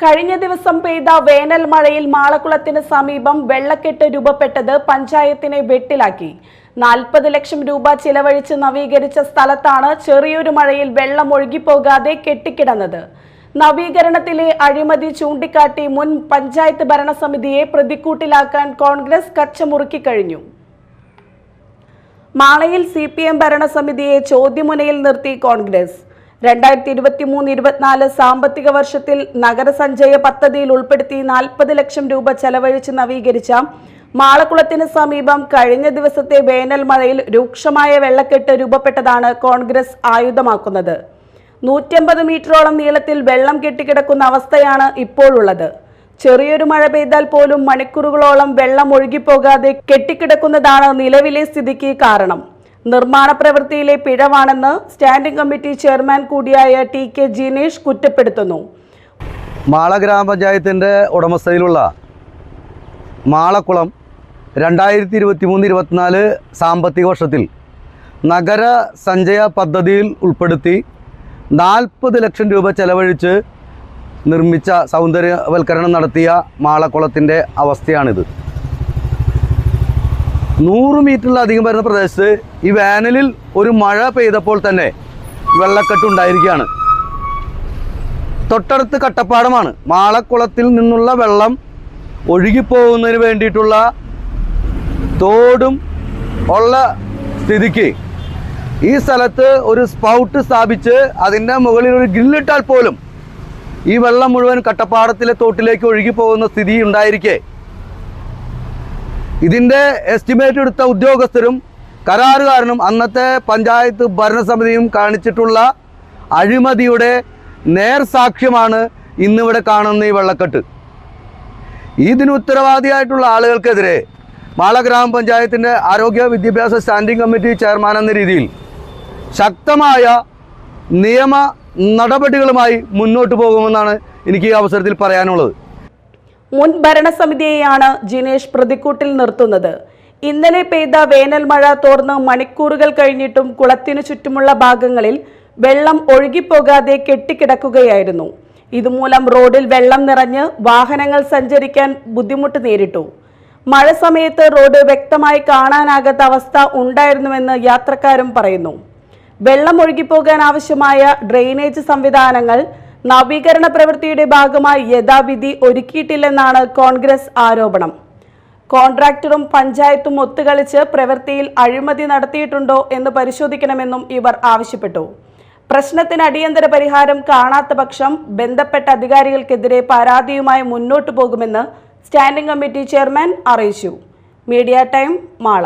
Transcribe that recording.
കഴിഞ്ഞ ദിവസം പെയ്ത വേനൽ മഴയിൽ മാളക്കുളത്തിന് സമീപം വെള്ളക്കെട്ട് രൂപപ്പെട്ടത് പഞ്ചായത്തിനെ വെട്ടിലാക്കി. 40 ലക്ഷം രൂപ ചിലവഴിച്ച് നവീകരിച്ച സ്ഥലത്താണ് ചെറിയൊരു മഴയിൽ വെള്ളം ഒഴുകിപ്പോകാതെ കെട്ടിക്കിടന്നത്. നവീകരണത്തിലെ അഴിമതി ചൂണ്ടിക്കാട്ടി മുൻ പഞ്ചായത്ത് ഭരണസമിതിയെ പ്രതിക്കൂട്ടിലാക്കാൻ കോൺഗ്രസ് കച്ചമുറുക്കി കഴിഞ്ഞു. മാളയിൽ CPM ഭരണസമിതിയെ ചോദ്യമുനയിൽ നിർത്തി കോൺഗ്രസ്. 2023-24 സാമ്പത്തിക വർഷത്തിൽ നഗരസഞ്ചയ പദ്ധതിയിൽ ഉൾപ്പെടുത്തി 40 ലക്ഷം രൂപ ചെലവഴിച്ച് നവീകരിച്ച മാളക്കുളത്തിന് സമീപം കഴിഞ്ഞ ദിവസത്തെ വേനൽ മഴയിൽ രൂക്ഷമായ വെള്ളക്കെട്ട് രൂപപ്പെട്ടതാണ് കോൺഗ്രസ് ആയുധമാക്കുന്നത്. 150 മീറ്ററോളം നീളത്തിൽ വെള്ളം കെട്ടിക്കിടക്കുന്ന അവസ്ഥയാണ് ഇപ്പോഴുള്ളത്. ചെറിയൊരു മഴ പെയ്താൽ പോലും മണിക്കൂറുകളോളം വെള്ളം ഒഴുകിപ്പോകാതെ കെട്ടിക്കിടക്കുന്നതാണ് നിലവിലെ സ്ഥിതിക്ക് കാരണം. നിർമ്മാണ പ്രവൃത്തിയിലെ പിഴവാണെന്ന് സ്റ്റാൻഡിംഗ് കമ്മിറ്റി ചെയർമാൻ കൂടിയായ TK ജിനേഷ് കുറ്റപ്പെടുത്തുന്നു. മാള ഗ്രാമപഞ്ചായത്തിൻ്റെ ഉടമസ്ഥയിലുള്ള മാളക്കുളം 2023-24 സാമ്പത്തിക വർഷത്തിൽ നഗര സഞ്ചയ പദ്ധതിയിൽ ഉൾപ്പെടുത്തി 40 ലക്ഷം രൂപ ചെലവഴിച്ച് നിർമ്മിച്ച സൗന്ദര്യവൽക്കരണം നടത്തിയ മാളക്കുളത്തിൻ്റെ അവസ്ഥയാണിത്. 100 മീറ്ററിലധികം വരുന്ന പ്രദേശത്ത് ഈ വേനലിൽ ഒരു മഴ പെയ്തപ്പോൾ തന്നെ വെള്ളക്കെട്ടുണ്ടായിരിക്കുകയാണ്. തൊട്ടടുത്ത് കട്ടപ്പാടമാണ്. മാളക്കുളത്തിൽ നിന്നുള്ള വെള്ളം ഒഴുകിപ്പോകുന്നതിന് വേണ്ടിയിട്ടുള്ള തോടും ഉള്ള സ്ഥിതിക്ക് ഈ സ്ഥലത്ത് ഒരു സ്പൗട്ട് സ്ഥാപിച്ച് അതിൻ്റെ മുകളിൽ ഒരു ഗ്രില്ലിട്ടാൽ പോലും ഈ വെള്ളം മുഴുവൻ കട്ടപ്പാടത്തിലെ തോട്ടിലേക്ക് ഒഴുകിപ്പോകുന്ന സ്ഥിതി ഉണ്ടായിരിക്കെ ഇതിൻ്റെ എസ്റ്റിമേറ്റ് എടുത്ത ഉദ്യോഗസ്ഥരും കരാറുകാരനും അന്നത്തെ പഞ്ചായത്ത് ഭരണസമിതിയും കാണിച്ചിട്ടുള്ള അഴിമതിയുടെ നേർസാക്ഷ്യമാണ് ഇന്നിവിടെ കാണുന്ന ഈ വെള്ളക്കെട്ട്. ഇതിന് ഉത്തരവാദിയായിട്ടുള്ള ആളുകൾക്കെതിരെ മാള ഗ്രാമപഞ്ചായത്തിൻ്റെ ആരോഗ്യ വിദ്യാഭ്യാസ സ്റ്റാൻഡിംഗ് കമ്മിറ്റി ചെയർമാൻ എന്ന രീതിയിൽ ശക്തമായ നിയമ നടപടികളുമായി മുന്നോട്ട് പോകുമെന്നാണ് എനിക്ക് ഈ അവസരത്തിൽ പറയാനുള്ളത്. മുൻ ഭരണസമിതിയെയാണ് ജിനേഷ് പ്രതിക്കൂട്ടിൽ നിർത്തുന്നത്. ഇന്നലെ പെയ്ത വേനൽ മഴ തോർന്ന് മണിക്കൂറുകൾ കഴിഞ്ഞിട്ടും കുളത്തിനു ചുറ്റുമുള്ള ഭാഗങ്ങളിൽ വെള്ളം ഒഴുകിപ്പോകാതെ കെട്ടിക്കിടക്കുകയായിരുന്നു. ഇതുമൂലം റോഡിൽ വെള്ളം നിറഞ്ഞ് വാഹനങ്ങൾ സഞ്ചരിക്കാൻ ബുദ്ധിമുട്ട് നേരിട്ടു. മഴ സമയത്ത് റോഡ് വ്യക്തമായി കാണാനാകാത്ത അവസ്ഥ ഉണ്ടായിരുന്നുവെന്ന് യാത്രക്കാരും പറയുന്നു. വെള്ളം ഒഴുകിപ്പോകാൻ ആവശ്യമായ ഡ്രെയിനേജ് സംവിധാനങ്ങൾ നവീകരണ പ്രവൃത്തിയുടെ ഭാഗമായി യഥാവിധി ഒരുക്കിയിട്ടില്ലെന്നാണ് കോൺഗ്രസ് ആരോപണം. കോൺട്രാക്ടറും പഞ്ചായത്തും ഒത്തുകളിച്ച് പ്രവൃത്തിയിൽ അഴിമതി നടത്തിയിട്ടുണ്ടോ എന്ന് പരിശോധിക്കണമെന്നും ഇവർ ആവശ്യപ്പെട്ടു. പ്രശ്നത്തിന് അടിയന്തര പരിഹാരം കാണാത്ത പക്ഷം ബന്ധപ്പെട്ട അധികാരികൾക്കെതിരെ പരാതിയുമായി മുന്നോട്ടു പോകുമെന്ന് സ്റ്റാൻഡിംഗ് കമ്മിറ്റി ചെയർമാൻ അറിയിച്ചു. Media time, Mala.